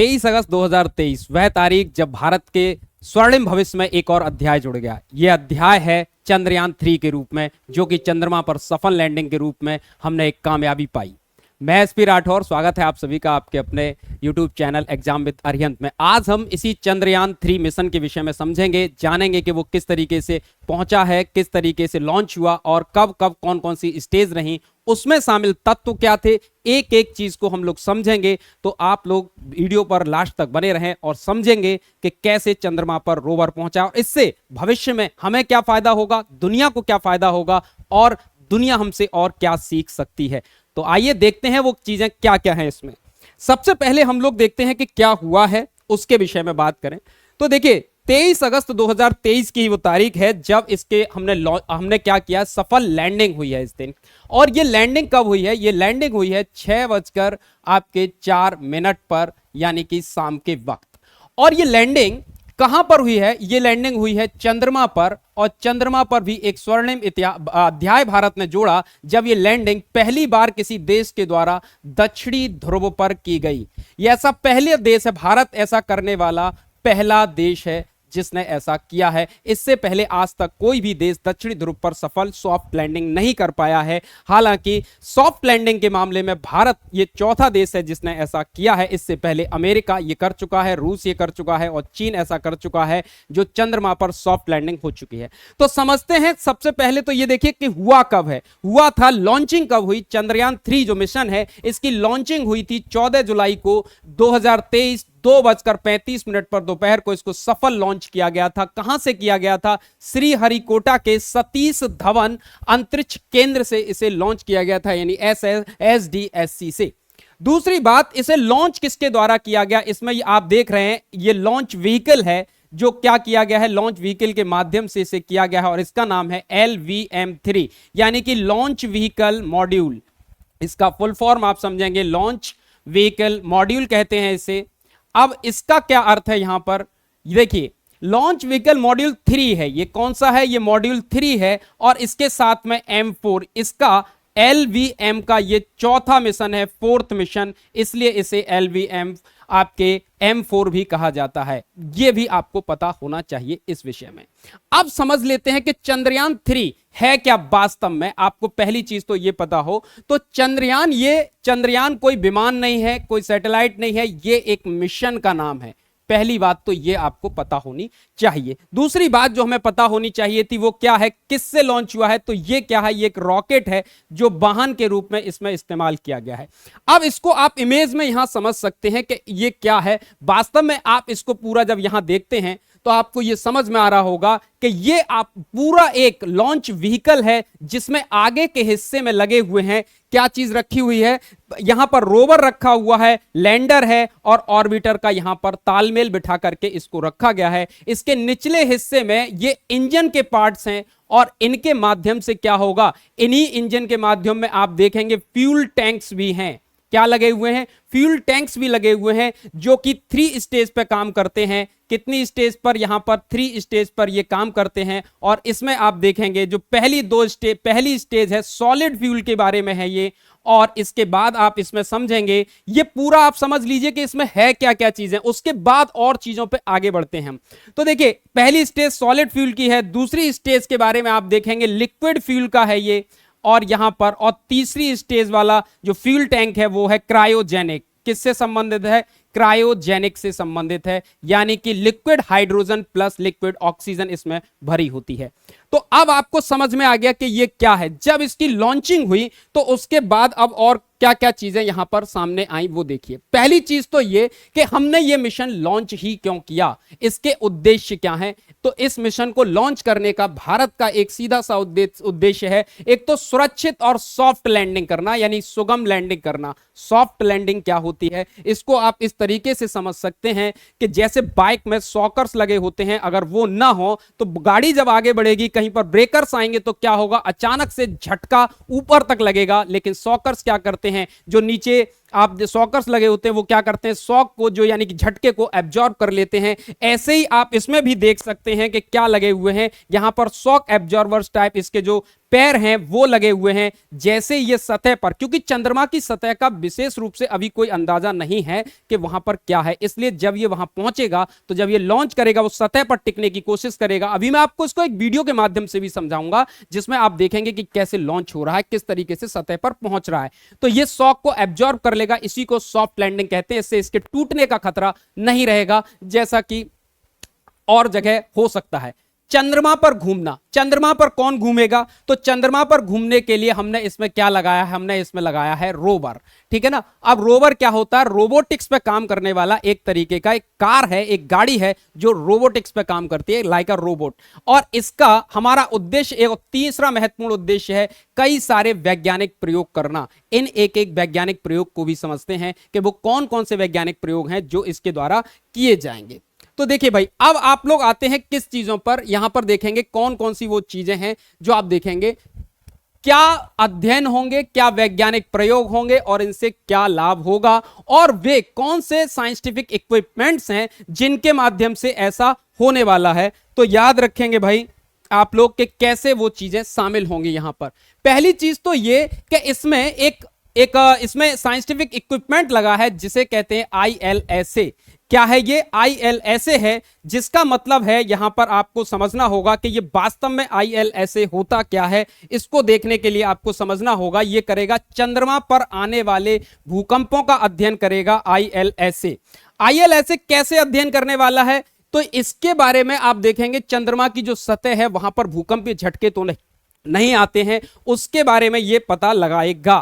23 अगस्त 2023 वह तारीख जब भारत के स्वर्णिम भविष्य में एक और अध्याय जुड़ गया। यह अध्याय है चंद्रयान 3 के रूप में, जो कि चंद्रमा पर सफल लैंडिंग के रूप में हमने एक कामयाबी पाई। मैं एसपी राठौर, स्वागत है आप सभी का आपके अपने YouTube channel exam with Arihant में। आज हम इसी चंद्रयान 3 मिशन के विषय में समझेंगे, जानेंगे कि वो किस तरीके से पहुंचा है, किस तरीके से लॉन्च हुआ और कब कब कौन कौन सी स्टेज रही, उसमें शामिल तत्व क्या थे। एक एक चीज को हम लोग समझेंगे, तो आप लोग वीडियो पर लास्ट तक बने रहें और समझेंगे कि कैसे चंद्रमा पर रोवर पहुंचा और इससे भविष्य में हमें क्या फायदा होगा, दुनिया को क्या फायदा होगा और दुनिया हमसे और क्या सीख सकती है। तो आइए देखते हैं वो चीजें क्या क्या हैं इसमें। सबसे पहले हम लोग देखते हैं कि क्या हुआ है, उसके विषय में बात करें तो देखिए 23 अगस्त 2023 की वो तारीख है जब इसके हमने क्या किया, सफल लैंडिंग हुई है इस दिन। और ये लैंडिंग कब हुई है? ये लैंडिंग हुई है 6:04 पर, यानी कि शाम के वक्त। और ये लैंडिंग कहां पर हुई है? ये लैंडिंग हुई है चंद्रमा पर, और चंद्रमा पर भी एक स्वर्णिम अध्याय भारत ने जोड़ा जब ये लैंडिंग पहली बार किसी देश के द्वारा दक्षिणी ध्रुव पर की गई। ये ऐसा पहले देश है, भारत ऐसा करने वाला पहला देश है जिसने ऐसा किया है। इससे पहले आज तक कोई भी देश दक्षिणी ध्रुव पर सफल सॉफ्ट लैंडिंग नहीं कर पाया है। हालांकि सॉफ्ट लैंडिंग के मामले में भारत ये चौथा देश है जिसने ऐसा किया है। इससे पहले अमेरिका ये कर चुका है, रूस ये कर चुका है और चीन ऐसा कर चुका है, जो चंद्रमा पर सॉफ्ट लैंडिंग हो चुकी है। तो समझते हैं सबसे पहले तो ये देखिए कि हुआ कब है। हुआ था, लॉन्चिंग कब हुई? चंद्रयान 3 जो मिशन है इसकी लॉन्चिंग हुई थी 14 जुलाई को 2023 2:35 पर दोपहर को इसको सफल लॉन्च किया गया था। कहां से किया गया था? श्रीहरिकोटा के सतीश धवन अंतरिक्ष केंद्र से इसे लॉन्च किया गया था, यानी SDSC से। दूसरी बात, इसे लॉन्च किसके द्वारा किया गया? इसमें आप देख रहे हैं ये लॉन्च व्हीकल है जो क्या किया गया है, लॉन्च व्हीकल के माध्यम से इसे किया गया है और इसका नाम है LVM-3, यानी कि लॉन्च व्हीकल मॉड्यूल। इसका फुल फॉर्म आप समझेंगे, लॉन्च व्हीकल मॉड्यूल कहते हैं इसे। अब इसका क्या अर्थ है यहां पर? देखिए, लॉन्च व्हीकल मॉड्यूल 3 है। ये कौन सा है? ये मॉड्यूल 3 है और इसके साथ में M4, इसका LVM का ये चौथा मिशन है, फोर्थ मिशन, इसलिए इसे LVM आपके M4 भी कहा जाता है। ये भी आपको पता होना चाहिए इस विषय में। अब समझ लेते हैं कि चंद्रयान 3 है क्या वास्तव में। आपको पहली चीज तो ये पता हो तो चंद्रयान कोई विमान नहीं है, कोई सैटेलाइट नहीं है, ये एक मिशन का नाम है। पहली बात तो ये आपको पता होनी चाहिए। दूसरी बात जो हमें पता होनी चाहिए थी वो क्या है, किससे लॉन्च हुआ है? तो ये क्या है? ये एक रॉकेट है जो वाहन के रूप में इसमें इस्तेमाल किया गया है। अब इसको आप इमेज में यहां समझ सकते हैं कि ये क्या है। वास्तव में आप इसको पूरा जब यहां देखते हैं तो आपको यह समझ में आ रहा होगा कि ये आप पूरा एक लॉन्च व्हीकल है जिसमें आगे के हिस्से में लगे हुए हैं क्या चीज रखी हुई है? यहां पर रोवर रखा हुआ है, लैंडर है और ऑर्बिटर का यहां पर तालमेल बिठा करके इसको रखा गया है। इसके निचले हिस्से में ये इंजन के पार्ट्स हैं और इनके माध्यम से क्या होगा, इन्हीं इंजन के माध्यम में आप देखेंगे फ्यूल टैंक्स भी हैं। क्या लगे हुए हैं? फ्यूल टैंक्स भी लगे हुए हैं जो कि 3 स्टेज पे काम करते हैं। कितनी स्टेज पर? यहां पर 3 स्टेज पर ये काम करते हैं। और इसमें आप देखेंगे जो पहली स्टेज है सॉलिड फ्यूल के बारे में है ये, और इसके बाद आप इसमें समझेंगे, ये पूरा आप समझ लीजिए कि इसमें है क्या क्या चीजें, उसके बाद और चीजों पे आगे बढ़ते हैं हम। तो देखिए, पहली स्टेज सॉलिड फ्यूल की है, दूसरी स्टेज के बारे में आप देखेंगे लिक्विड फ्यूल का है ये, और यहां पर और तीसरी स्टेज वाला जो फ्यूल टैंक है वो है क्रायोजेनिक। किससे संबंधित है? क्रायोजेनिक से संबंधित है, यानी कि liquid hydrogen plus liquid oxygen इसमें भरी होती है। तो अब आपको समझ में आ गया कि ये क्या है। जब इसकी लॉन्चिंग हुई तो उसके बाद अब और क्या क्या चीजें यहां पर सामने आई वो देखिए। पहली चीज तो ये कि हमने ये मिशन लॉन्च ही क्यों किया, इसके उद्देश्य क्या हैं। तो इस मिशन को लॉन्च करने का भारत का एक सीधा सा उद्देश्य है, एक तो सुरक्षित और सॉफ्ट लैंडिंग करना, यानी सुगम लैंडिंग करना। सॉफ्ट लैंडिंग क्या होती है, इसको आप इस तरीके से समझ सकते हैं कि जैसे बाइक में सॉकर्स लगे होते हैं, अगर वो ना हो तो गाड़ी जब आगे बढ़ेगी, कहीं पर ब्रेकर्स आएंगे तो क्या होगा, अचानक से झटका ऊपर तक लगेगा। लेकिन सॉकर्स क्या करते हैं, जो नीचे आप सॉकर्स लगे होते हैं वो क्या करते हैं, शॉक को जो यानी कि झटके को एब्जॉर्ब कर लेते हैं। ऐसे ही आप इसमें भी देख सकते हैं कि क्या लगे हुए हैं, यहां पर शॉक एब्जॉर्बर्स टाइप इसके जो पैर हैं वो लगे हुए हैं। जैसे ये सतह पर, क्योंकि चंद्रमा की सतह का विशेष रूप से अभी कोई अंदाजा नहीं है कि वहां पर क्या है, इसलिए जब ये वहां पहुंचेगा तो जब ये लॉन्च करेगा वो सतह पर टिकने की कोशिश करेगा। अभी मैं आपको इसको एक वीडियो के माध्यम से भी समझाऊंगा जिसमें आप देखेंगे कि कैसे लॉन्च हो रहा है, किस तरीके से सतह पर पहुंच रहा है। तो ये शॉक को एब्जॉर्ब कर लेगा, इसी को सॉफ्ट लैंडिंग कहते हैं। इससे इसके टूटने का खतरा नहीं रहेगा जैसा कि और जगह हो सकता है। चंद्रमा पर घूमना, चंद्रमा पर कौन घूमेगा, तो चंद्रमा पर घूमने के लिए हमने इसमें क्या लगाया है, हमने इसमें लगाया है रोवर। ठीक है ना। अब रोवर क्या होता है, रोबोटिक्स पे काम करने वाला एक तरीके का एक कार है, एक गाड़ी है जो रोबोटिक्स पे काम करती है, लाइक अ रोबोट। और इसका हमारा उद्देश्य, एक तीसरा महत्वपूर्ण उद्देश्य है कई सारे वैज्ञानिक प्रयोग करना। इन एक एक वैज्ञानिक प्रयोग को भी समझते हैं कि वो कौन कौन से वैज्ञानिक प्रयोग हैं जो इसके द्वारा किए जाएंगे। तो देखिए भाई, अब आप लोग आते हैं किस चीजों पर, यहां पर देखेंगे कौन कौन सी वो चीजें हैं जो आप देखेंगे, क्या अध्ययन होंगे, क्या वैज्ञानिक प्रयोग होंगे और इनसे क्या लाभ होगा, और वे कौन से साइंटिफिक इक्विपमेंट्स हैं जिनके माध्यम से ऐसा होने वाला है। तो याद रखेंगे भाई आप लोग के कैसे वो चीजें शामिल होंगी। यहां पर पहली चीज तो ये कि इसमें एक इसमें साइंटिफिक इक्विपमेंट लगा है जिसे कहते हैं ILSA। क्या है ये, ILSA है, जिसका मतलब है यहां पर आपको समझना होगा कि ये वास्तव में ILSA होता क्या है। इसको देखने के लिए आपको समझना होगा, ये करेगा चंद्रमा पर आने वाले भूकंपों का अध्ययन करेगा ILSA। ILSA कैसे अध्ययन करने वाला है, तो इसके बारे में आप देखेंगे चंद्रमा की जो सतह है वहां पर भूकंपीय झटके तो नहीं आते हैं, उसके बारे में यह पता लगाएगा।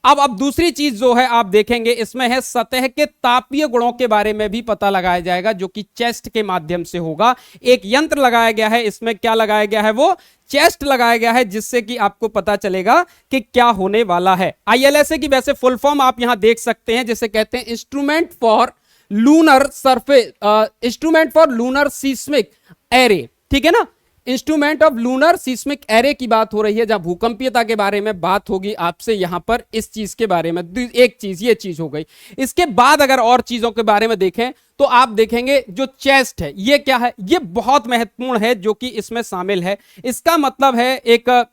अब दूसरी चीज जो है आप देखेंगे इसमें है सतह के तापीय गुणों के बारे में भी पता लगाया जाएगा, जो कि चेस्ट के माध्यम से होगा। एक यंत्र लगाया गया है, इसमें क्या लगाया गया है, वो चेस्ट लगाया गया है, जिससे कि आपको पता चलेगा कि क्या होने वाला है। ILSA की वैसे फुल फॉर्म आप यहां देख सकते हैं, जिसे कहते हैं instrument for lunar surface, instrument for lunar seismic array. ठीक है ना, instrument of lunar seismic array की बात हो रही है, जहां भूकंपीयता के बारे में बात होगी आपसे यहां पर इस चीज के बारे में। एक चीज ये चीज हो गई। इसके बाद अगर और चीजों के बारे में देखें तो आप देखेंगे जो चेस्ट है ये क्या है, ये बहुत महत्वपूर्ण है जो कि इसमें शामिल है। इसका मतलब है एक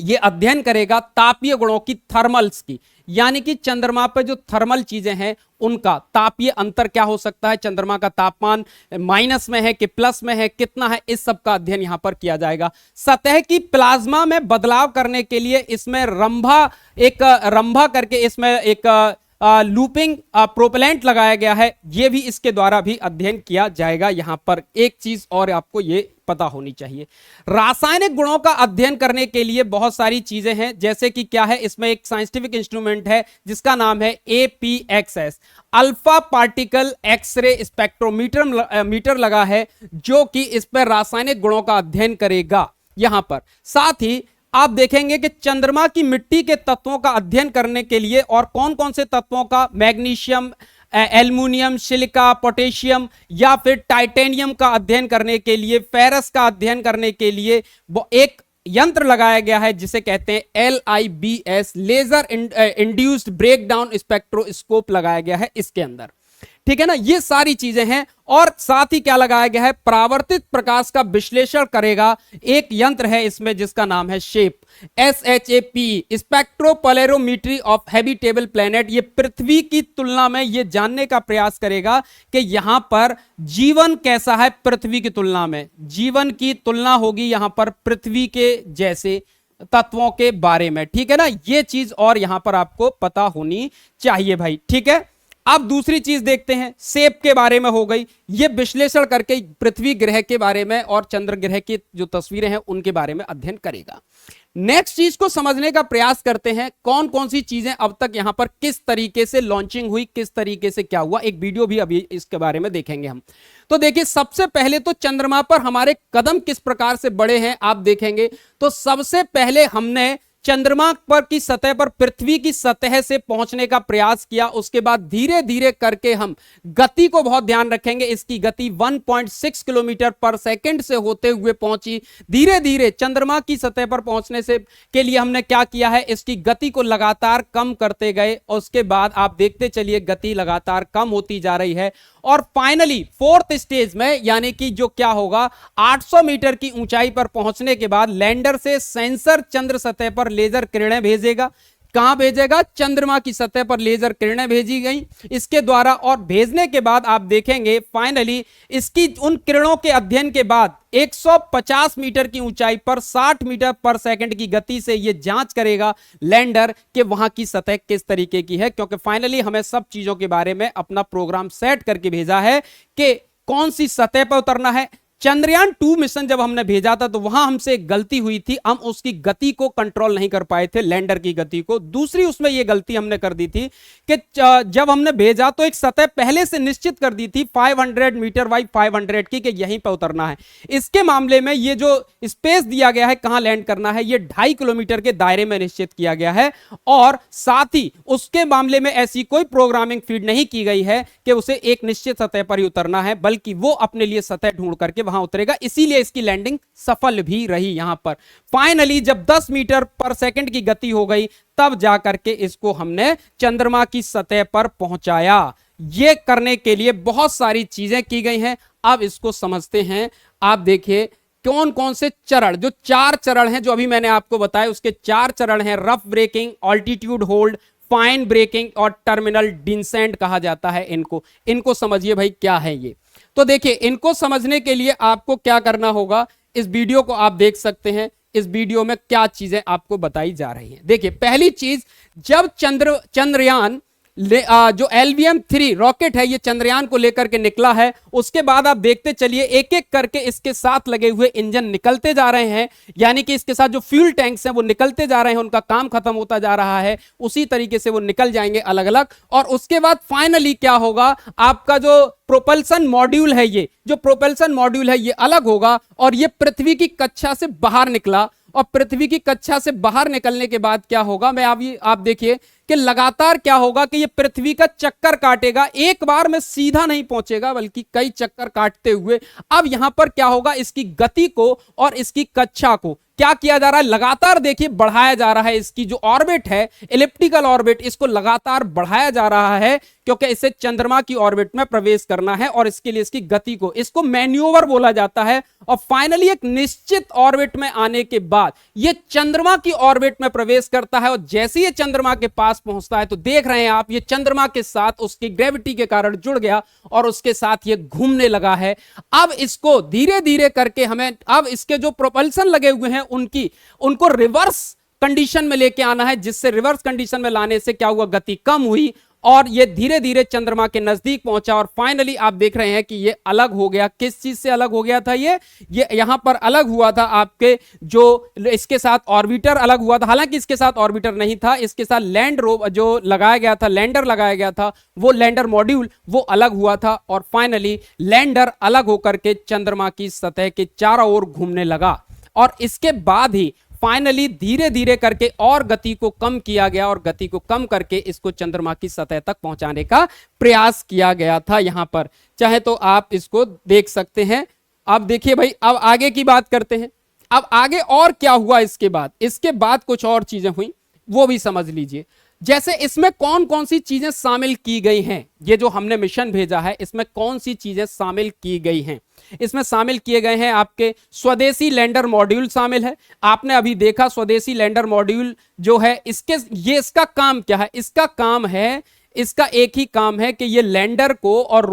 ये अध्ययन करेगा तापीय गुणों की, थर्मल्स की, यानी कि चंद्रमा पर जो थर्मल चीजें हैं उनका तापीय अंतर क्या हो सकता है, चंद्रमा का तापमान माइनस में है कि प्लस में है, कितना है, इस सब का अध्ययन यहां पर किया जाएगा। सतह की प्लाज्मा में बदलाव करने के लिए इसमें रंभा करके इसमें एक लूपिंग प्रोपेलेंट लगाया गया है, यह भी इसके द्वारा भी अध्ययन किया जाएगा। यहां पर एक चीज और आपको यह पता होनी चाहिए, रासायनिक गुणों का अध्ययन करने के लिए बहुत सारी चीजें हैं, जैसे कि क्या है, इसमें एक साइंटिफिक इंस्ट्रूमेंट है जिसका नाम है APXS, alpha particle X-ray spectrometer meter लगा है, जो कि इस पर रासायनिक गुणों का अध्ययन करेगा यहां पर। साथ ही आप देखेंगे कि चंद्रमा की मिट्टी के तत्वों का अध्ययन करने के लिए, और कौन कौन से तत्वों का, मैग्नीशियम, एल्युमिनियम, सिलिका, पोटेशियम या फिर टाइटेनियम का अध्ययन करने के लिए, फेरस का अध्ययन करने के लिए एक यंत्र लगाया गया है जिसे कहते हैं LIBS, laser induced breakdown spectroscope लगाया गया है इसके अंदर। ठीक है ना, ये सारी चीजें हैं। और साथ ही क्या लगाया गया है, परावर्तित प्रकाश का विश्लेषण करेगा एक यंत्र है इसमें जिसका नाम है SHAP, स्पेक्ट्रोपोलैरोमीट्री ऑफ हैबिटेबल प्लेनेट। ये पृथ्वी की तुलना में ये जानने का प्रयास करेगा कि यहां पर जीवन कैसा है, पृथ्वी की तुलना में जीवन की तुलना होगी यहां पर पृथ्वी के जैसे तत्वों के बारे में। ठीक है ना, ये चीज और यहां पर आपको पता होनी चाहिए भाई। ठीक है, अब दूसरी चीज देखते हैं, सेप के बारे में हो गई, ये विश्लेषण करके पृथ्वी ग्रह के बारे में और चंद्र ग्रह की जो तस्वीरें हैं उनके बारे में अध्ययन करेगा। नेक्स्ट चीज को समझने का प्रयास करते हैं, कौन कौन सी चीजें अब तक यहां पर किस तरीके से लॉन्चिंग हुई, किस तरीके से क्या हुआ, एक वीडियो भी अभी इसके बारे में देखेंगे हम। तो देखिए, सबसे पहले तो चंद्रमा पर हमारे कदम किस प्रकार से बढ़े हैं आप देखेंगे तो सबसे पहले हमने चंद्रमा पर की सतह पर पृथ्वी की सतह से पहुंचने का प्रयास किया। उसके बाद धीरे धीरे करके हम गति को बहुत ध्यान रखेंगे। इसकी गति 1.6 किलोमीटर पर सेकंड से होते हुए पहुंची। धीरे धीरे चंद्रमा की सतह पर पहुंचने से के लिए हमने क्या किया है, इसकी गति को लगातार कम करते गए और उसके बाद आप देखते चलिए गति लगातार कम होती जा रही है और फाइनली फोर्थ स्टेज में यानी कि जो क्या होगा 800 मीटर की ऊंचाई पर पहुंचने के बाद लैंडर से सेंसर चंद्र सतह पर लेजर किरणें भेजेगा। कहां भेजेगा? चंद्रमा की सतह पर लेजर किरणें भेजी गई इसके द्वारा और भेजने के बाद आप देखेंगे फाइनली इसकी उन किरणों के अध्ययन के बाद 150 मीटर की ऊंचाई पर 60 मीटर पर सेकंड की गति से यह जांच करेगा लैंडर कि वहां की सतह किस तरीके की है, क्योंकि फाइनली हमें सब चीजों के बारे में अपना प्रोग्राम सेट करके भेजा है कि कौन सी सतह पर उतरना है। चंद्रयान 2 मिशन जब हमने भेजा था तो वहां हमसे एक गलती हुई थी, हम उसकी गति को कंट्रोल नहीं कर पाए थे, लैंडर की गति को। दूसरी उसमें यह गलती हमने कर दी थी कि जब हमने भेजा तो एक सतह पहले से निश्चित कर दी थी 500 मीटर बाई 500 की कि यहीं पर उतरना है। इसके मामले में ये जो स्पेस दिया गया है कहां लैंड करना है ये 2.5 किलोमीटर के दायरे में निश्चित किया गया है और साथ ही उसके मामले में ऐसी कोई प्रोग्रामिंग फीड नहीं की गई है कि उसे एक निश्चित सतह पर ही उतरना है, बल्कि वो अपने लिए सतह ढूंढ करके वहां उतरेगा। इसीलिए इसकी लैंडिंग सफल भी रही। यहां पर फाइनली जब 10 मीटर पर सेकंड की गति हो गई तब जाकर के इसको हमने चंद्रमा की सतह पर पहुंचाया। यह करने के लिए बहुत सारी चीजें की गई हैं। अब इसको समझते हैं। आप देखिए कौन कौन से चरण, जो 4 चरण हैं जो अभी मैंने आपको बताया उसके 4 चरण हैं। Rough braking, altitude hold, fine braking और टर्मिनल डिसेंट कहा जाता है। इनको समझिए भाई क्या है ये। तो देखिए इनको समझने के लिए आपको क्या करना होगा, इस वीडियो को आप देख सकते हैं। इस वीडियो में क्या चीजें आपको बताई जा रही हैं। देखिए पहली चीज, जब चंद्रयान जो LVM-3 रॉकेट है ये चंद्रयान को लेकर के निकला है, उसके बाद आप देखते चलिए एक एक करके इसके साथ लगे हुए इंजन निकलते जा रहे हैं, यानी कि इसके साथ जो फ्यूल टैंक्स हैं वो निकलते जा रहे हैं, उनका काम खत्म होता जा रहा है, उसी तरीके से वो निकल जाएंगे अलग अलग। और उसके बाद फाइनली क्या होगा, आपका जो प्रोपल्सन मॉड्यूल है, ये जो प्रोपल्सन मॉड्यूल है ये अलग होगा और ये पृथ्वी की कक्षा से बाहर निकला। और पृथ्वी की कक्षा से बाहर निकलने के बाद क्या होगा, आप देखिए कि लगातार क्या होगा कि ये पृथ्वी का चक्कर काटेगा, एक बार में सीधा नहीं पहुंचेगा बल्कि कई चक्कर काटते हुए। अब यहां पर क्या होगा, इसकी गति को और इसकी कक्षा को क्या किया जा रहा है, लगातार देखिए बढ़ाया जा रहा है। इसकी जो ऑर्बिट है, इलिप्टिकल ऑर्बिट, इसको लगातार बढ़ाया जा रहा है क्योंकि इसे चंद्रमा की ऑर्बिट में प्रवेश करना है और इसके लिए इसकी गति को, इसको मैन्यूवर बोला जाता है। और फाइनली एक निश्चित ऑर्बिट में आने के बाद यह चंद्रमा की ऑर्बिट में प्रवेश करता है और जैसे ही चंद्रमा के पास पहुंचता है तो देख रहे हैं आप, ये चंद्रमा के साथ उसकी ग्रेविटी के कारण जुड़ गया और उसके साथ ये घूमने लगा है। अब इसको धीरे धीरे करके हमें, अब इसके जो प्रोपल्सन लगे हुए हैं उनको रिवर्स कंडीशन में लेके आना है, जिससे रिवर्स कंडीशन में लाने से क्या हुआ, गति कम हुई और ये धीरे धीरे चंद्रमा के नजदीक पहुंचा। और फाइनली आप देख रहे हैं कि ये अलग हो गया। किस चीज से अलग हो गया था, ये यहां पर अलग हुआ था आपके जो इसके साथ ऑर्बिटर अलग हुआ था। हालांकि इसके साथ ऑर्बिटर नहीं था, इसके साथ लैंड रोवर जो लगाया गया था, लैंडर लगाया गया था, वो लैंडर मॉड्यूल वो अलग हुआ था। और फाइनली लैंडर अलग होकर के चंद्रमा की सतह के चारों ओर घूमने लगा और इसके बाद ही फाइनली धीरे धीरे करके और गति को कम किया गया और गति को कम करके इसको चंद्रमा की सतह तक पहुंचाने का प्रयास किया गया था। यहां पर चाहे तो आप इसको देख सकते हैं। अब देखिए भाई, अब आगे की बात करते हैं। अब आगे और क्या हुआ इसके बाद कुछ और चीजें हुई, वो भी समझ लीजिए। जैसे इसमें कौन कौन सी चीजें शामिल की गई हैं, ये जो हमने मिशन भेजा है इसमें कौन सी चीजें शामिल की गई हैं। इसमें शामिल किए गए हैं आपके स्वदेशी लैंडर मॉड्यूल शामिल है। आपने अभी देखा स्वदेशी लैंडर मॉड्यूल जो है इसका काम क्या है, इसका एक ही काम है कि ये लैंडर और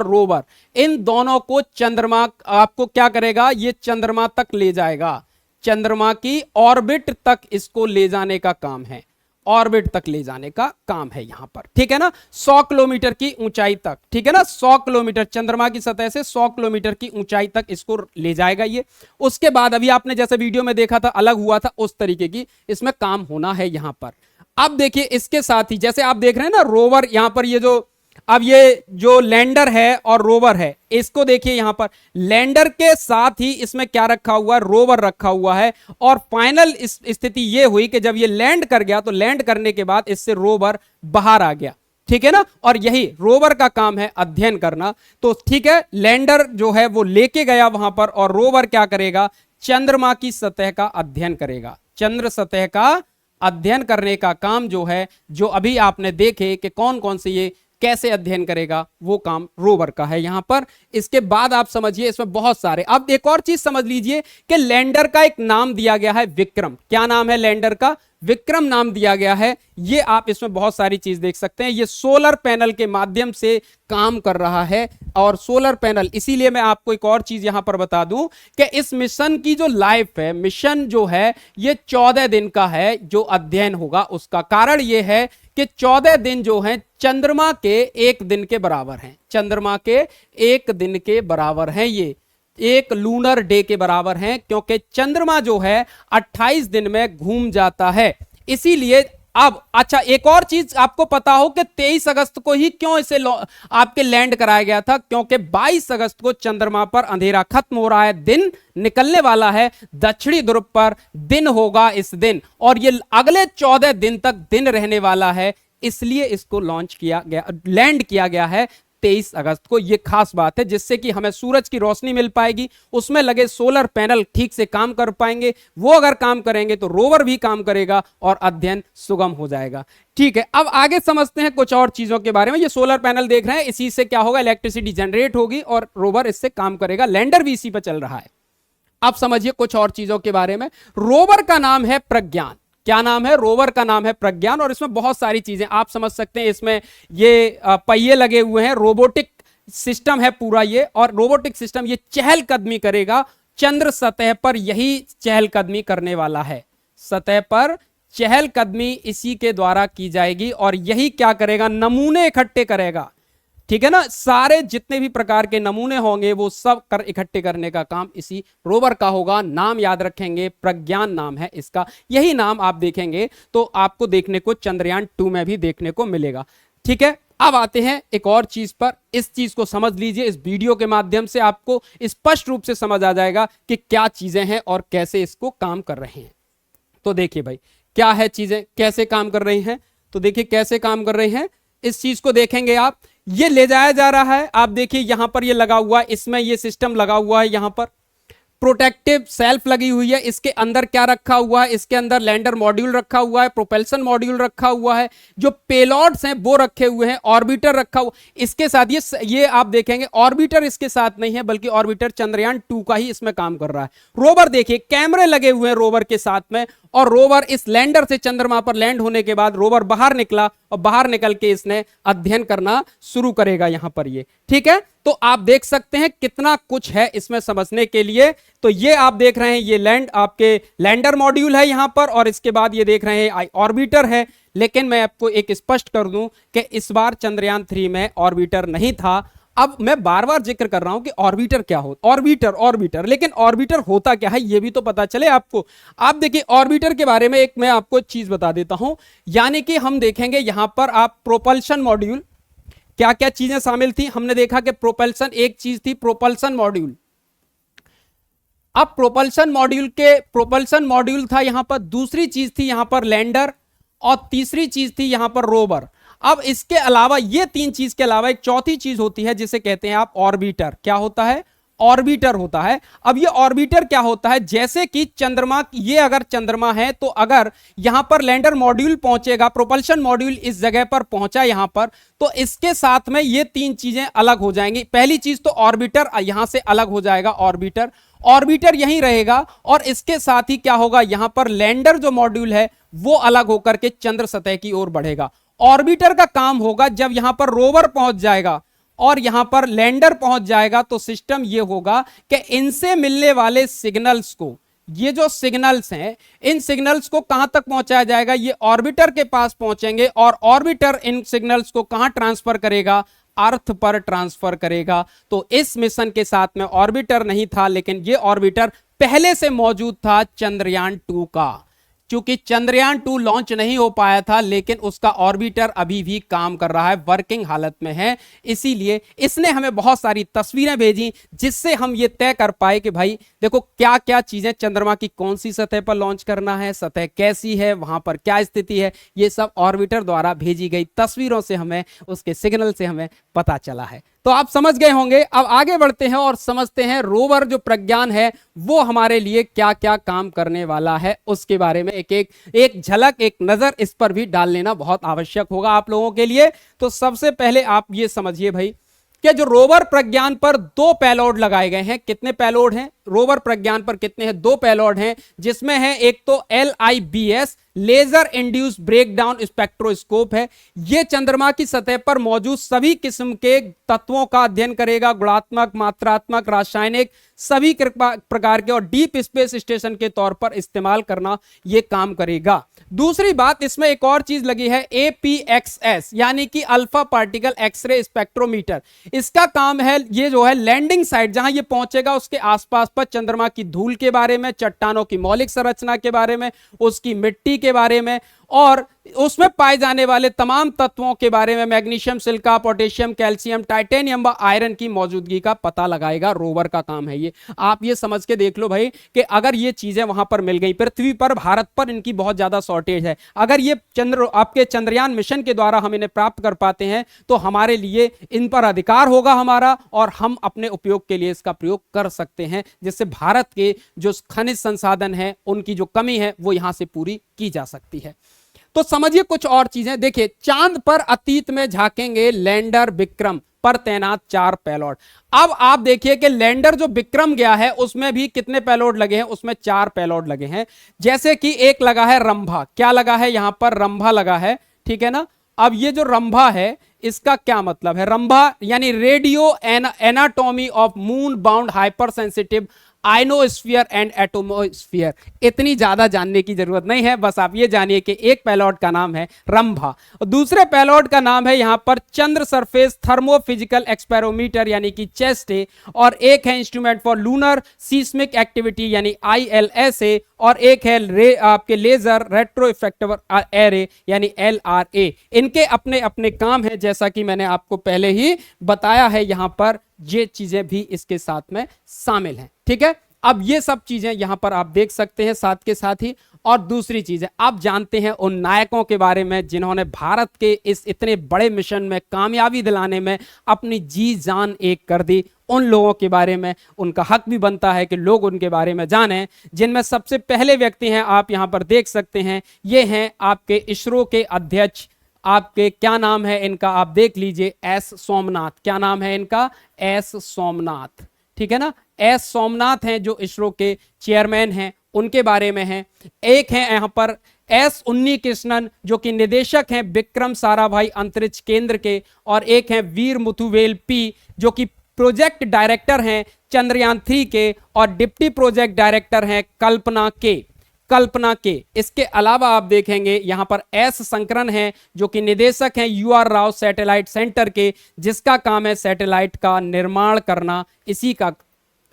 रोवर इन दोनों को चंद्रमा आपको क्या करेगा, ये चंद्रमा तक ले जाएगा। चंद्रमा की ऑर्बिट तक इसको ले जाने का काम है, ऑर्बिट तक ले जाने का काम है यहां पर, ठीक है ना। 100 किलोमीटर की ऊंचाई तक, ठीक है ना, 100 किलोमीटर चंद्रमा की सतह से 100 किलोमीटर की ऊंचाई तक इसको ले जाएगा ये। उसके बाद अभी आपने जैसे वीडियो में देखा था अलग हुआ था, उस तरीके की इसमें काम होना है यहां पर। अब देखिए इसके साथ ही जैसे आप देख रहे हैं ना रोवर, यहां पर ये जो अब ये जो लैंडर है और रोवर है, इसको देखिए यहां पर लैंडर के साथ ही इसमें क्या रखा हुआ है, रोवर रखा हुआ है। और फाइनल स्थिति ये हुई कि जब ये लैंड कर गया तो लैंड करने के बाद इससे रोवर बाहर आ गया, ठीक है ना। और यही रोवर का काम है, अध्ययन करना। तो ठीक है, लैंडर जो है वो लेके गया वहां पर, और रोवर क्या करेगा, चंद्रमा की सतह का अध्ययन करेगा। चंद्र सतह का अध्ययन करने का काम जो है, जो अभी आपने देखे कि कौन कौन से ये कैसे अध्ययन करेगा, वो काम रोवर का है यहां पर। इसके बाद आप समझिए इसमें बहुत सारे, अब एक और चीज समझ लीजिए कि लैंडर का एक नाम दिया गया है विक्रम। क्या नाम है लैंडर का, विक्रम नाम दिया गया है। ये आप इसमें बहुत सारी चीज देख सकते हैं। ये सोलर पैनल के माध्यम से काम कर रहा है, और सोलर पैनल, इसीलिए मैं आपको एक और चीज यहां पर बता दूं कि इस मिशन की जो लाइफ है, मिशन जो है ये 14 दिन का है जो अध्ययन होगा। उसका कारण ये है कि 14 दिन जो हैं चंद्रमा के एक दिन के बराबर हैं। चंद्रमा के एक दिन के बराबर हैं, ये एक लूनर डे के बराबर हैं, क्योंकि चंद्रमा जो है 28 दिन में घूम जाता है। इसीलिए अब अच्छा, एक और चीज आपको पता हो कि 23 अगस्त को ही क्यों इसे आपके लैंड कराया गया था, क्योंकि 22 अगस्त को चंद्रमा पर अंधेरा खत्म हो रहा है, दिन निकलने वाला है, दक्षिणी ध्रुव पर दिन होगा इस दिन, और ये अगले 14 दिन तक दिन रहने वाला है। इसलिए इसको लॉन्च किया गया, लैंड किया गया है 23 अगस्त को। यह खास बात है, जिससे कि हमें सूरज की रोशनी मिल पाएगी, उसमें लगे सोलर पैनल ठीक से काम कर पाएंगे। वो अगर काम करेंगे तो रोवर भी काम करेगा और अध्ययन सुगम हो जाएगा। ठीक है, अब आगे समझते हैं कुछ और चीजों के बारे में। ये सोलर पैनल देख रहे हैं, इसी से क्या होगा, इलेक्ट्रिसिटी जनरेट होगी और रोवर इससे काम करेगा। लैंडर भी इसी पर चल रहा है। अब समझिए कुछ और चीजों के बारे में। रोवर का नाम है प्रज्ञान। क्या नाम है, रोवर का नाम है प्रज्ञान। और इसमें बहुत सारी चीजें आप समझ सकते हैं। इसमें ये पहिए लगे हुए हैं, रोबोटिक सिस्टम है पूरा ये, और रोबोटिक सिस्टम ये चहलकदमी करेगा चंद्र सतह पर। यही चहलकदमी करने वाला है, सतह पर चहलकदमी इसी के द्वारा की जाएगी। और यही क्या करेगा, नमूने इकट्ठे करेगा, ठीक है ना। सारे जितने भी प्रकार के नमूने होंगे वो सब इकट्ठे करने का काम इसी रोवर का होगा। नाम याद रखेंगे, प्रज्ञान नाम है इसका। यही नाम आप देखेंगे तो आपको देखने को चंद्रयान 2 में भी देखने को मिलेगा। ठीक है, अब आते हैं एक और चीज पर। इस चीज को समझ लीजिए, इस वीडियो के माध्यम से आपको स्पष्ट रूप से समझ आ जाएगा कि क्या चीजें हैं और कैसे इसको काम कर रहे हैं। तो देखिए भाई, क्या है चीजें, कैसे काम कर रही हैं। तो देखिए कैसे काम कर रही हैं, इस चीज को देखेंगे आप। ये ले जाया जा रहा है, आप देखिए यहां पर ये लगा हुआ है, इसमें ये सिस्टम लगा हुआ है, यहां पर प्रोटेक्टिव सेल्फ लगी हुई है। इसके अंदर क्या रखा हुआ है, इसके अंदर लैंडर मॉड्यूल रखा हुआ है, प्रोपेल्शन मॉड्यूल रखा हुआ है, जो पेलोड्स हैं वो रखे हुए हैं, ऑर्बिटर रखा हुआ। इसके साथ ये आप देखेंगे ऑर्बिटर इसके साथ नहीं है, बल्कि ऑर्बिटर चंद्रयान 2 का ही इसमें काम कर रहा है। रोवर देखिए, कैमरे लगे हुए हैं रोवर के साथ में, और रोवर इस लैंडर से चंद्रमा पर लैंड होने के बाद रोवर बाहर निकला, और बाहर निकल के इसने अध्ययन करना शुरू करेगा यहां पर ये। ठीक है, तो आप देख सकते हैं कितना कुछ है इसमें समझने के लिए। तो ये आप देख रहे हैं, ये आपके लैंडर मॉड्यूल है यहां पर, और इसके बाद ये देख रहे हैं ऑर्बिटर है। लेकिन मैं आपको एक स्पष्ट कर दूं कि इस बार चंद्रयान 3 में ऑर्बिटर नहीं था। अब मैं बार बार जिक्र कर रहा हूं कि ऑर्बिटर क्या हो, ऑर्बिटर, लेकिन ऑर्बिटर होता क्या है ये भी तो पता चले आपको। आप देखिए ऑर्बिटर के बारे में एक मैं आपको चीज बता देता हूं। यानी कि हम देखेंगे यहां पर आप प्रोपल्शन मॉड्यूल, क्या क्या चीजें शामिल थी। हमने देखा कि प्रोपल्शन एक चीज थी, प्रोपल्शन मॉड्यूल। अब प्रोपल्शन मॉड्यूल था यहां पर, दूसरी चीज थी यहां पर लैंडर, और तीसरी चीज थी यहां पर रोवर। अब इसके अलावा, ये 3 चीज के अलावा एक चौथी चीज होती है जिसे कहते हैं आप ऑर्बिटर। क्या होता है, ऑर्बिटर होता है। अब ये ऑर्बिटर क्या होता है, जैसे कि चंद्रमा, ये अगर चंद्रमा है तो अगर यहां पर लैंडर मॉड्यूल पहुंचेगा, प्रोपल्शन मॉड्यूल इस जगह पर पहुंचा यहां पर, तो इसके साथ में ये 3 चीजें अलग हो जाएंगी। पहली चीज तो ऑर्बिटर यहां से अलग हो जाएगा, ऑर्बिटर यहीं रहेगा, और इसके साथ ही क्या होगा, यहां पर लैंडर जो मॉड्यूल है वो अलग होकर के चंद्र सतह की ओर बढ़ेगा। ऑर्बिटर का काम होगा जब यहां पर रोवर पहुंच जाएगा और यहां पर लैंडर पहुंच जाएगा, तो सिस्टम यह होगा कि इनसे मिलने वाले सिग्नल्स को, ये जो सिग्नल्स हैं, इन सिग्नल्स को कहां तक पहुंचाया जाएगा, ये ऑर्बिटर के पास पहुंचेंगे, और ऑर्बिटर इन सिग्नल्स को कहां ट्रांसफर करेगा, अर्थ पर ट्रांसफर करेगा। तो इस मिशन के साथ में ऑर्बिटर नहीं था, लेकिन ये ऑर्बिटर पहले से मौजूद था चंद्रयान 2 का। क्योंकि चंद्रयान 2 लॉन्च नहीं हो पाया था, लेकिन उसका ऑर्बिटर अभी भी काम कर रहा है, वर्किंग हालत में है। इसीलिए इसने हमें बहुत सारी तस्वीरें भेजी जिससे हम ये तय कर पाए कि भाई देखो क्या क्या चीजें, चंद्रमा की कौन सी सतह पर लॉन्च करना है, सतह कैसी है, वहां पर क्या स्थिति है, ये सब ऑर्बिटर द्वारा भेजी गई तस्वीरों से हमें, उसके सिग्नल से हमें पता चला है। तो आप समझ गए होंगे। अब आगे बढ़ते हैं और समझते हैं रोवर जो प्रज्ञान है वो हमारे लिए क्या क्या काम करने वाला है, उसके बारे में एक झलक, एक नजर इस पर भी डाल लेना बहुत आवश्यक होगा आप लोगों के लिए। तो सबसे पहले आप ये समझिए भाई कि जो रोवर प्रज्ञान पर 2 पेलोड लगाए गए हैं। कितने पेलोड हैं रोवर प्रज्ञान पर? कितने हैं? 2 पेलोड हैं, जिसमें है एक तो LIBS laser induce breakdown spectroscope है। यह चंद्रमा की सतह पर मौजूद सभी किस्म के तत्वों का अध्ययन करेगा, गुणात्मक, मात्रात्मक, रासायनिक, सभी प्रकार के, और डीप स्पेस स्टेशन के तौर पर इस्तेमाल करना यह काम करेगा। दूसरी बात, इसमें एक और चीज लगी है APXS, यानी कि अल्फा पार्टिकल एक्सरे स्पेक्ट्रोमीटर। इसका काम है, ये जो है लैंडिंग साइट जहां ये पहुंचेगा उसके आसपास पर चंद्रमा की धूल के बारे में, चट्टानों की मौलिक संरचना के बारे में, उसकी मिट्टी के बारे में, और उसमें पाए जाने वाले तमाम तत्वों के बारे में, magnesium, silica, potassium, calcium, titanium व आयरन की मौजूदगी का पता लगाएगा। रोवर का काम है ये। आप ये समझ के देख लो भाई कि अगर ये चीजें वहां पर मिल गई, पृथ्वी पर, भारत पर इनकी बहुत ज्यादा शॉर्टेज है, अगर ये आपके चंद्रयान मिशन के द्वारा हम इन्हें प्राप्त कर पाते हैं तो हमारे लिए इन पर अधिकार होगा हमारा, और हम अपने उपयोग के लिए इसका प्रयोग कर सकते हैं, जिससे भारत के जो खनिज संसाधन है उनकी जो कमी है वो यहां से पूरी की जा सकती है। तो समझिए कुछ और चीजें। देखिए, चांद पर अतीत में झांकेंगे लैंडर विक्रम पर तैनात 4 पेलोड। अब आप देखिए कि लैंडर जो विक्रम गया है उसमें भी कितने पेलोड लगे हैं? उसमें 4 पेलोड लगे हैं। जैसे कि एक लगा है रंभा। क्या लगा है यहां पर? रंभा लगा है, ठीक है ना। अब ये जो रंभा है इसका क्या मतलब है? रंभा यानी radio anatomy of moon bound hyper sensitive ionosphere and atmosphere. इतनी ज्यादा जानने की जरूरत नहीं है, बस आप ये जानिए कि एक पेलोड का नाम है रंभा और दूसरे पेलोड का नाम है यहां पर चंद्र सरफेस थर्मोफिजिकल एक्सपेरोमीटर यानी कि चेस्टे, और एक है instrument for lunar seismic activity यानी ILSA, और एक है आपके लेजर रेट्रो इफेक्टिव एरे यानी LRA। इनके अपने अपने काम हैं, जैसा कि मैंने आपको पहले ही बताया है। यहां पर ये चीजें भी इसके साथ में शामिल हैं, ठीक है। अब ये सब चीजें यहां पर आप देख सकते हैं साथ के साथ ही। और दूसरी चीज है, आप जानते हैं उन नायकों के बारे में जिन्होंने भारत के इस इतने बड़े मिशन में कामयाबी दिलाने में अपनी जी जान एक कर दी। उन लोगों के बारे में उनका हक भी बनता है कि लोग उनके बारे में जानें, जिनमें सबसे पहले व्यक्ति हैं, आप यहां पर देख सकते हैं, ये हैं आपके इसरो के अध्यक्ष। आपके क्या नाम है इनका? आप देख लीजिए, S सोमनाथ। क्या नाम है इनका? S सोमनाथ, ठीक है ना। S सोमनाथ हैं जो इसरो के चेयरमैन हैं, उनके बारे में है। एक है यहां पर S उन्नीकृष्णन जो कि निदेशक हैं विक्रम साराभाई अंतरिक्ष केंद्र के, और एक है वीर मुथुवेल P जो कि प्रोजेक्ट डायरेक्टर हैं चंद्रयान 3 के, और डिप्टी प्रोजेक्ट डायरेक्टर हैं कल्पना के। इसके अलावा आप देखेंगे यहां पर S शंकरन हैं जो कि निदेशक हैं UR राव सैटेलाइट सेंटर के, जिसका काम है सैटेलाइट का निर्माण करना, इसी का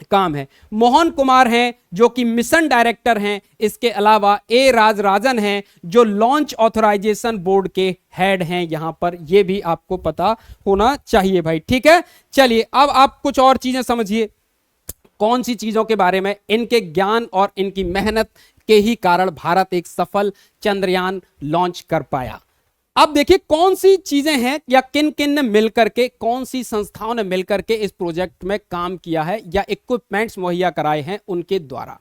काम है। मोहन कुमार हैं जो कि मिशन डायरेक्टर हैं। इसके अलावा A राजराजन हैं जो लॉन्च ऑथराइजेशन बोर्ड के हेड हैं यहां पर। यह भी आपको पता होना चाहिए भाई, ठीक है। चलिए अब आप कुछ और चीजें समझिए। कौन सी चीजों के बारे में? इनके ज्ञान और इनकी मेहनत के ही कारण भारत एक सफल चंद्रयान लॉन्च कर पाया। अब देखिए कौन सी चीजें हैं या किन किन ने मिलकर के, कौन सी संस्थाओं ने मिलकर के इस प्रोजेक्ट में काम किया है या इक्विपमेंट्स मुहैया कराए हैं उनके द्वारा।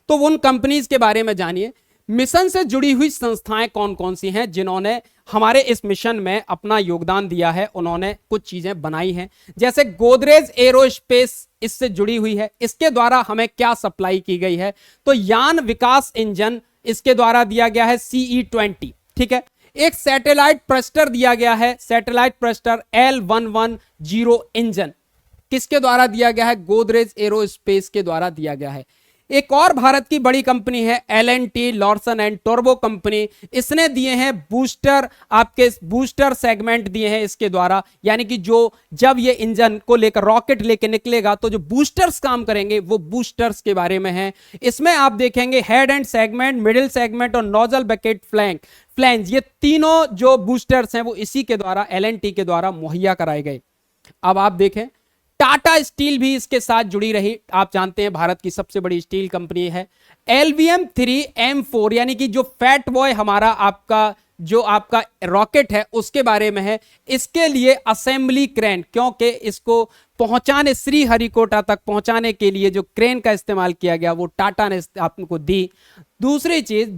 तो उन कंपनीज के बारे में जानिए। मिशन से जुड़ी हुई संस्थाएं कौन कौन सी हैं जिन्होंने हमारे इस मिशन में अपना योगदान दिया है? उन्होंने कुछ चीजें बनाई हैं, जैसे गोदरेज एरोस्पेस इससे जुड़ी हुई है। इसके द्वारा हमें क्या सप्लाई की गई है? तो यान विकास इंजन इसके द्वारा दिया गया है CE-20, ठीक है। एक सैटेलाइट प्रस्टर दिया गया है, सैटेलाइट प्रस्टर L110 इंजन किसके द्वारा दिया गया है? गोदरेज एरोस्पेस के द्वारा दिया गया है। एक और भारत की बड़ी कंपनी है L&T लॉर्सन एंड टोर्बो कंपनी, इसने दिए हैं बूस्टर, आपके बूस्टर सेगमेंट दिए हैं इसके द्वारा, यानी कि जो जब ये इंजन को लेकर रॉकेट लेकर निकलेगा तो जो बूस्टर्स काम करेंगे वो बूस्टर्स के बारे में है। इसमें आप देखेंगे head and segment, middle segment और नोजल बकेट फ्लैंज, ये तीनों जो बूस्टर्स हैं वो इसी के द्वारा L&T के द्वारा मुहैया कराए गए। अब आप देखें टाटा स्टील भी इसके साथ जुड़ी रही, आप जानते हैं भारत की सबसे बड़ी स्टील कंपनी है। LVM-3M4 यानी कि जो फैट बॉय हमारा आपका जो आपका रॉकेट है उसके बारे में है, इसके लिए असेंबली क्रेन, क्योंकि इसको पहुंचाने श्रीहरिकोटा तक पहुंचाने के लिए जो क्रेन का इस्तेमाल किया गया वो टाटा ने आपको दी। दूसरी चीज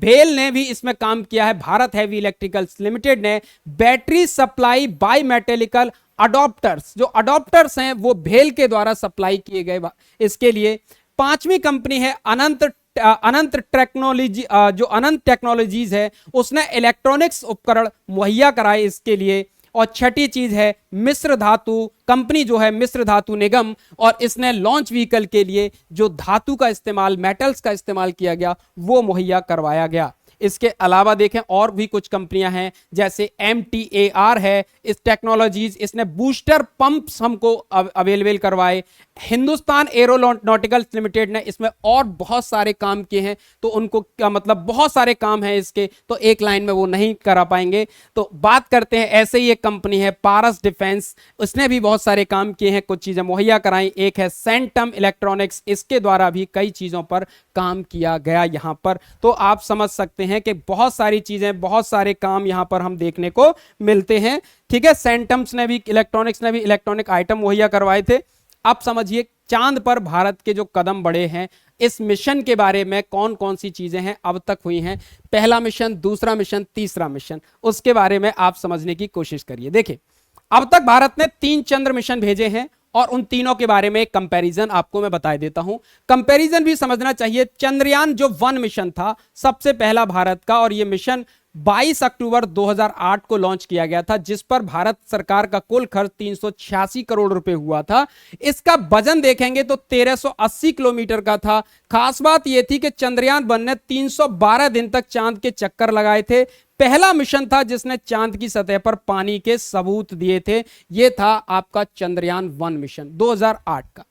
भेल ने भी इसमें काम किया है। भारत हैवी इलेक्ट्रिकल्स लिमिटेड ने बैटरी सप्लाई बाई मेटेलिकल अडॉप्टर्स, जो अडॉप्टर्स हैं वो भेल के द्वारा सप्लाई किए गए इसके लिए। पांचवी कंपनी है अनंत टेक्नोलॉजी, जो अनंत टेक्नोलॉजीज है उसने इलेक्ट्रॉनिक्स उपकरण मुहैया कराए इसके लिए। और छठी चीज है मिश्र धातु कंपनी, जो है मिश्र धातु निगम, और इसने लॉन्च व्हीकल के लिए जो धातु का इस्तेमाल, मेटल्स का इस्तेमाल किया गया वो मुहैया करवाया गया। इसके अलावा देखें और भी कुछ कंपनियां हैं जैसे MTAR है, इस टेक्नोलॉजीज, इसने बूस्टर पंप्स हमको अवेलेबल करवाए। हिंदुस्तान एरोनॉटिकल्स लिमिटेड ने इसमें और बहुत सारे काम किए हैं, तो उनको क्या मतलब बहुत सारे काम हैं इसके, तो एक लाइन में वो नहीं करा पाएंगे। तो बात करते हैं ऐसे ही एक कंपनी है पारस डिफेंस, उसने भी बहुत सारे काम किए हैं, कुछ चीजें मुहैया कराई। एक है सेंटम इलेक्ट्रॉनिक्स, इसके द्वारा भी कई चीजों पर काम किया गया यहां पर। तो आप समझ सकते हैं कि बहुत सारी चीजें, बहुत सारे काम यहां पर हम देखने को मिलते हैं। ठीक है, सेंटम्स ने भी, इलेक्ट्रॉनिक्स ने भी इलेक्ट्रॉनिक आइटम मुहैया करवाए थे। अब समझिए चांद पर भारत के जो कदम बढ़े हैं, इस मिशन के बारे में कौन कौन सी चीजें हैं अब तक हुई हैं, पहला मिशन, दूसरा मिशन, तीसरा मिशन, उसके बारे में आप समझने की कोशिश करिए। देखिए अब तक भारत ने 3 चंद्र मिशन भेजे हैं और उन तीनों के बारे में एक कंपैरिजन आपको मैं बता देता हूं। कंपैरिजन भी समझना चाहिए। चंद्रयान जो 1 मिशन था सबसे पहला भारत का, और यह मिशन 22 अक्टूबर 2008 को लॉन्च किया गया था, जिस पर भारत सरकार का कुल खर्च 386 करोड़ रुपए हुआ था। इसका वजन देखेंगे तो 1380 किलोमीटर का था। खास बात यह थी कि चंद्रयान 1 ने 312 दिन तक चांद के चक्कर लगाए थे। पहला मिशन था जिसने चांद की सतह पर पानी के सबूत दिए थे, यह था आपका चंद्रयान 1 मिशन 2008 का।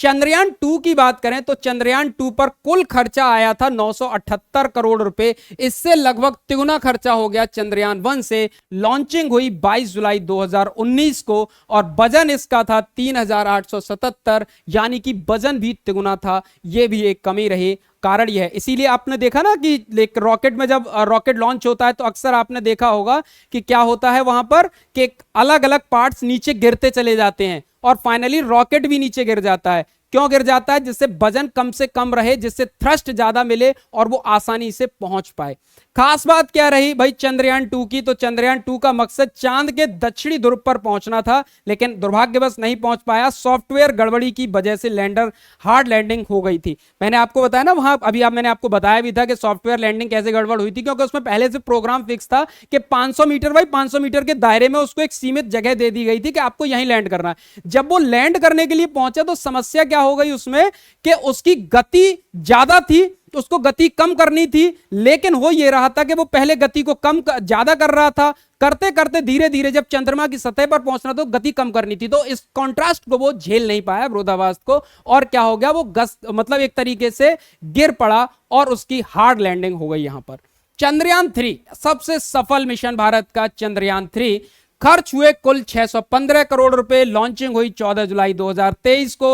चंद्रयान 2 की बात करें तो चंद्रयान 2 पर कुल खर्चा आया था 978 करोड़ रुपए, इससे लगभग तिगुना खर्चा हो गया चंद्रयान 1 से। लॉन्चिंग हुई 22 जुलाई 2019 को और वजन इसका था 3877, यानी कि वजन भी तिगुना था। यह भी एक कमी रही। कारण यह है, इसीलिए आपने देखा ना कि रॉकेट में जब रॉकेट लॉन्च होता है तो अक्सर आपने देखा होगा कि क्या होता है वहां पर कि अलग अलग पार्ट्स नीचे गिरते चले जाते हैं और फाइनली रॉकेट भी नीचे गिर जाता है। क्यों गिर जाता है? जिससे वजन कम से कम रहे, जिससे थ्रस्ट ज्यादा मिले और वो आसानी से पहुंच पाए। खास बात क्या रही भाई चंद्रयान 2 की? तो चंद्रयान 2 का मकसद चांद के दक्षिणी ध्रुव पर पहुंचना था, लेकिन दुर्भाग्यवश नहीं पहुंच पाया। सॉफ्टवेयर गड़बड़ी की वजह से लैंडर हार्ड लैंडिंग हो गई थी। मैंने आपको बताया ना वहां, अभी मैंने आपको बताया भी था कि सॉफ्टवेयर लैंडिंग कैसे गड़बड़ हुई थी, क्योंकि उसमें पहले से प्रोग्राम फिक्स था कि 500 मीटर बाई 500 मीटर के दायरे में उसको एक सीमित जगह दे दी गई थी कि आपको यहीं लैंड करना है। जब वो लैंड करने के लिए पहुंचा तो समस्या क्या हो गई उसमें कि उसकी गति ज्यादा थी, उसको गति कम करनी थी, लेकिन हो यह रहा था कि वो पहले गति को कम ज्यादा कर रहा था, करते करते धीरे धीरे जब चंद्रमा की सतह पर पहुंचना तो गति कम करनी थी, तो इस कॉन्ट्रास्ट को वो झेल नहीं पाया, विरोधाभास को, और क्या हो गया, वो मतलब एक तरीके से गिर पड़ा और उसकी हार्ड लैंडिंग हो गई। यहां पर चंद्रयान 3 सबसे सफल मिशन भारत का चंद्रयान 3। खर्च हुए कुल 615 करोड़ रुपए। लॉन्चिंग हुई 14 जुलाई 2023 को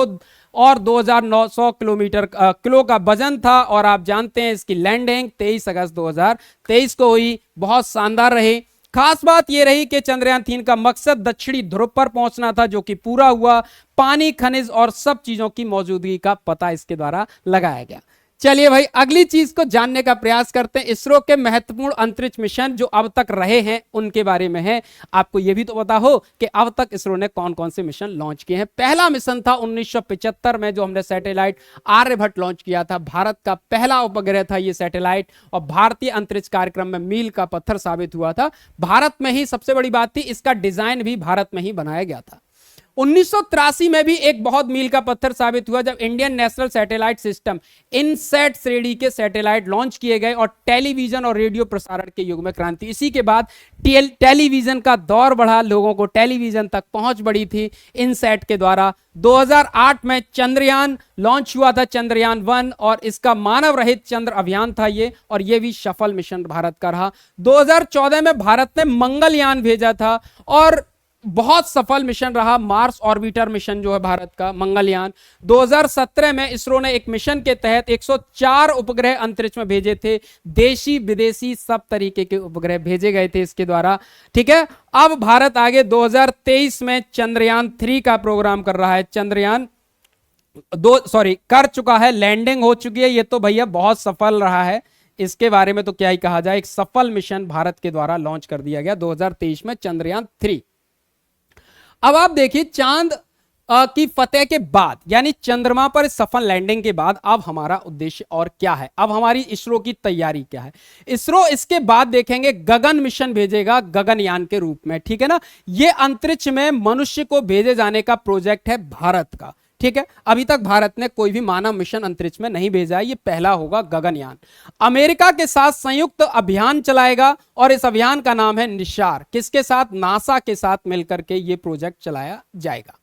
और 2900 किलो का वजन था। और आप जानते हैं इसकी लैंडिंग 23 अगस्त 2023 को हुई। बहुत शानदार रही। खास बात यह रही कि चंद्रयान 3 का मकसद दक्षिणी ध्रुव पर पहुंचना था, जो कि पूरा हुआ। पानी, खनिज और सब चीजों की मौजूदगी का पता इसके द्वारा लगाया गया। चलिए भाई अगली चीज को जानने का प्रयास करते हैं। इसरो के महत्वपूर्ण अंतरिक्ष मिशन जो अब तक रहे हैं उनके बारे में है। आपको यह भी तो पता हो कि अब तक इसरो ने कौन कौन से मिशन लॉन्च किए हैं। पहला मिशन था 1975 में, जो हमने सैटेलाइट आर्यभट्ट लॉन्च किया था। भारत का पहला उपग्रह था ये सैटेलाइट और भारतीय अंतरिक्ष कार्यक्रम में मील का पत्थर साबित हुआ था। भारत में ही सबसे बड़ी बात थी, इसका डिजाइन भी भारत में ही बनाया गया था। 1983 में भी एक बहुत मील का पत्थर साबित हुआ जब Indian national satellite system INSAT श्रेणी के सैटेलाइट लॉन्च किए गए और टेलीविजन और रेडियो प्रसारण के युग में क्रांति। इसी के बाद टेलीविजन का दौर बढ़ा, लोगों को टेलीविजन तक पहुंच बढ़ी थी इनसैट के द्वारा। 2008 में चंद्रयान लॉन्च हुआ था, चंद्रयान 1, और इसका मानव रहित चंद्र अभियान था ये, और ये भी सफल मिशन भारत का रहा। 2014 में भारत ने मंगलयान भेजा था और बहुत सफल मिशन रहा, मार्स ऑर्बिटर मिशन जो है भारत का मंगलयान। 2017 में इसरो ने एक मिशन के तहत 104 उपग्रह अंतरिक्ष में भेजे थे, देशी विदेशी सब तरीके के उपग्रह भेजे गए थे इसके द्वारा। ठीक है, अब भारत आगे 2023 में चंद्रयान 3 का प्रोग्राम कर रहा है। चंद्रयान कर चुका है, लैंडिंग हो चुकी है, ये तो भैया बहुत सफल रहा है, इसके बारे में तो क्या ही कहा जाए। एक सफल मिशन भारत के द्वारा लॉन्च कर दिया गया 2023 में, चंद्रयान 3। अब आप देखिए चांद की फतेह के बाद, यानी चंद्रमा पर सफल लैंडिंग के बाद, अब हमारा उद्देश्य और क्या है, अब हमारी इसरो की तैयारी क्या है। इसरो इसके बाद देखेंगे गगन मिशन भेजेगा गगनयान के रूप में। ठीक है ना, यह अंतरिक्ष में मनुष्य को भेजे जाने का प्रोजेक्ट है भारत का। ठीक है, अभी तक भारत ने कोई भी मानव मिशन अंतरिक्ष में नहीं भेजा है, ये पहला होगा गगनयान। अमेरिका के साथ संयुक्त अभियान चलाएगा और इस अभियान का नाम है निशार। किसके साथ? नासा के साथ मिलकर के ये प्रोजेक्ट चलाया जाएगा।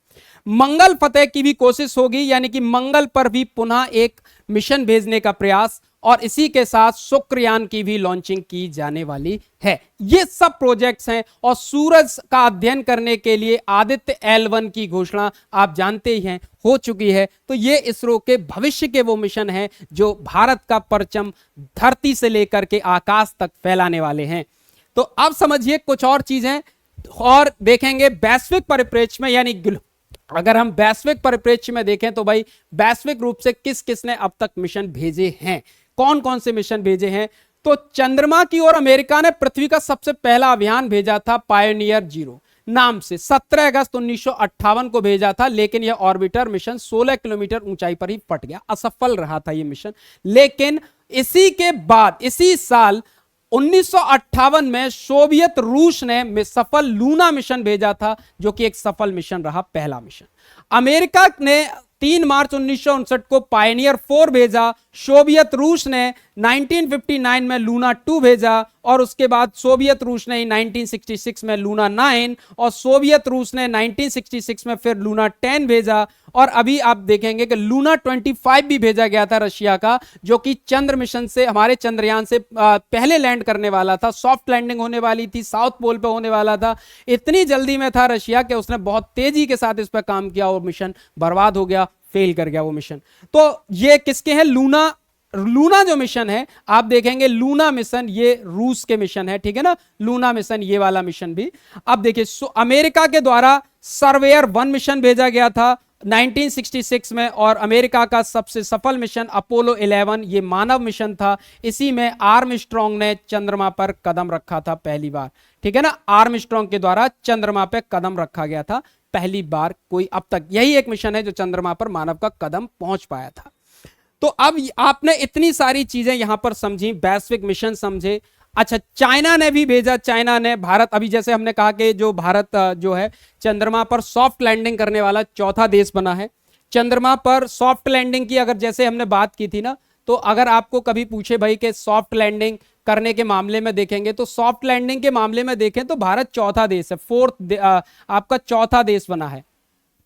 मंगल फतेह की भी कोशिश होगी, यानी कि मंगल पर भी पुनः एक मिशन भेजने का प्रयास, और इसी के साथ शुक्रयान की भी लॉन्चिंग की जाने वाली है। ये सब प्रोजेक्ट्स हैं, और सूरज का अध्ययन करने के लिए आदित्य L1 की घोषणा आप जानते ही हैं हो चुकी है। तो ये इसरो के भविष्य के वो मिशन हैं जो भारत का परचम धरती से लेकर के आकाश तक फैलाने वाले हैं। तो अब समझिए कुछ और चीजें और देखेंगे वैश्विक परिप्रेक्ष्य में, यानी अगर हम वैश्विक परिप्रेक्ष्य में देखें तो भाई वैश्विक रूप से किस किसने अब तक मिशन भेजे हैं, कौन कौन से मिशन भेजे हैं। तो चंद्रमा की ओर अमेरिका ने पृथ्वी का सबसे पहला अभियान भेजा था पायोनियर 0 नाम से, 17 अगस्त 1958 को भेजा था, लेकिन यह ऑर्बिटर मिशन 16 किलोमीटर ऊंचाई पर ही फट गया, असफल रहा था यह मिशन। लेकिन इसी के बाद इसी साल 1958 में सोवियत रूस ने सफल लूना मिशन भेजा था, जो कि एक सफल मिशन रहा, पहला मिशन। अमेरिका ने 3 मार्च 1959 को पायनियर 4 भेजा, सोवियत रूस ने 1959 में लूना 2 भेजा, और उसके बाद सोवियत रूस ने 1966 में लूना 9, और सोवियत रूस ने 1966 में फिर लूना 10 भेजा, और अभी आप देखेंगे कि लूना 25 भी भेजा गया था रशिया का, जो कि चंद्र मिशन से, हमारे चंद्रयान से पहले लैंड करने वाला था, सॉफ्ट लैंडिंग होने वाली थी, साउथ पोल पे होने वाला था। इतनी जल्दी में था रशिया कि उसने बहुत तेजी के साथ इस पर काम किया और मिशन बर्बाद हो गया, फेल कर गया वो मिशन। तो ये किसके हैं? लूना जो मिशन है आप देखेंगे, लूना मिशन ये रूस के मिशन है, ठीक है ना, लूना मिशन ये वाला मिशन भी। अब देखिए अमेरिका के द्वारा सर्वेयर 1 मिशन भेजा गया था 1966 में, और अमेरिका का सबसे सफल मिशन अपोलो 11 ये मानव मिशन था। इसी में आर्मस्ट्रॉन्ग ने चंद्रमा पर कदम रखा था पहली बार, ठीक है ना, आर्मस्ट्रॉन्ग के द्वारा चंद्रमा पर कदम रखा गया था पहली बार, कोई अब तक यही एक मिशन है जो चंद्रमा पर मानव का कदम पहुंच पाया था। तो अब आपने इतनी सारी चीजें यहां पर समझी, वैश्विक मिशन समझे। अच्छा, चाइना ने भी भेजा, चाइना ने, भारत अभी जैसे हमने कहा कि जो भारत जो है चंद्रमा पर सॉफ्ट लैंडिंग करने वाला चौथा देश बना है। चंद्रमा पर सॉफ्ट लैंडिंग की अगर जैसे हमने बात की थी ना, तो अगर आपको कभी पूछे भाई कि सॉफ्ट लैंडिंग करने के मामले में देखेंगे, तो सॉफ्ट लैंडिंग के मामले में देखें तो भारत चौथा देश है, आपका चौथा देश बना है,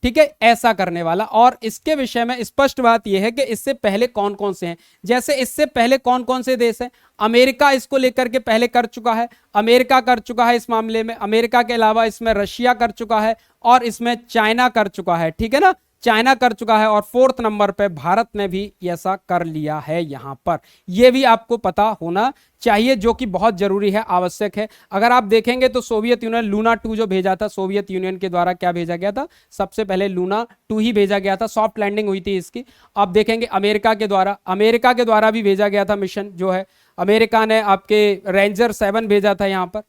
ठीक है, ऐसा करने वाला। और इसके विषय में स्पष्ट बात यह है कि इससे पहले कौन कौन से हैं, जैसे इससे पहले कौन कौन से देश हैं, अमेरिका इसको लेकर के पहले कर चुका है, अमेरिका कर चुका है इस मामले में, अमेरिका के अलावा इसमें रशिया कर चुका है, और इसमें चाइना कर चुका है, ठीक है ना, चाइना कर चुका है, और 4th नंबर पे भारत ने भी ऐसा कर लिया है यहां पर। यह भी आपको पता होना चाहिए, जो कि बहुत जरूरी है, आवश्यक है। अगर आप देखेंगे तो सोवियत यूनियन लूना 2 जो भेजा था, सोवियत यूनियन के द्वारा क्या भेजा गया था, सबसे पहले लूना 2 ही भेजा गया था, सॉफ्ट लैंडिंग हुई थी इसकी। आप देखेंगे अमेरिका के द्वारा भी भेजा गया था मिशन, जो है अमेरिका ने आपके रेंजर 7 भेजा था यहां पर,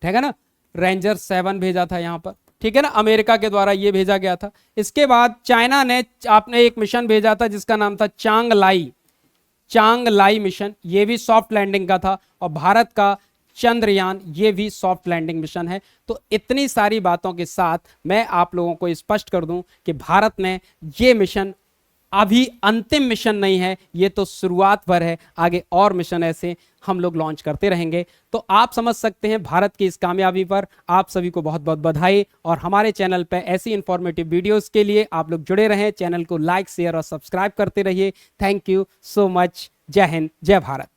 ठीक है ना, रेंजर 7 भेजा था यहां पर, ठीक है ना, अमेरिका के द्वारा ये भेजा गया था। इसके बाद चाइना ने आपने एक मिशन भेजा था जिसका नाम था चांगलाई मिशन, ये भी सॉफ्ट लैंडिंग का था। और भारत का चंद्रयान, ये भी सॉफ्ट लैंडिंग मिशन है। तो इतनी सारी बातों के साथ मैं आप लोगों को स्पष्ट कर दूं कि भारत में ये मिशन अभी अंतिम मिशन नहीं है, ये तो शुरुआत भर है, आगे और मिशन ऐसे हम लोग लॉन्च करते रहेंगे। तो आप समझ सकते हैं भारत की इस कामयाबी पर आप सभी को बहुत बहुत बधाई। और हमारे चैनल पर ऐसी इंफॉर्मेटिव वीडियोस के लिए आप लोग जुड़े रहें, चैनल को लाइक शेयर और सब्सक्राइब करते रहिए। Thank you so much. जय हिंद, जय भारत।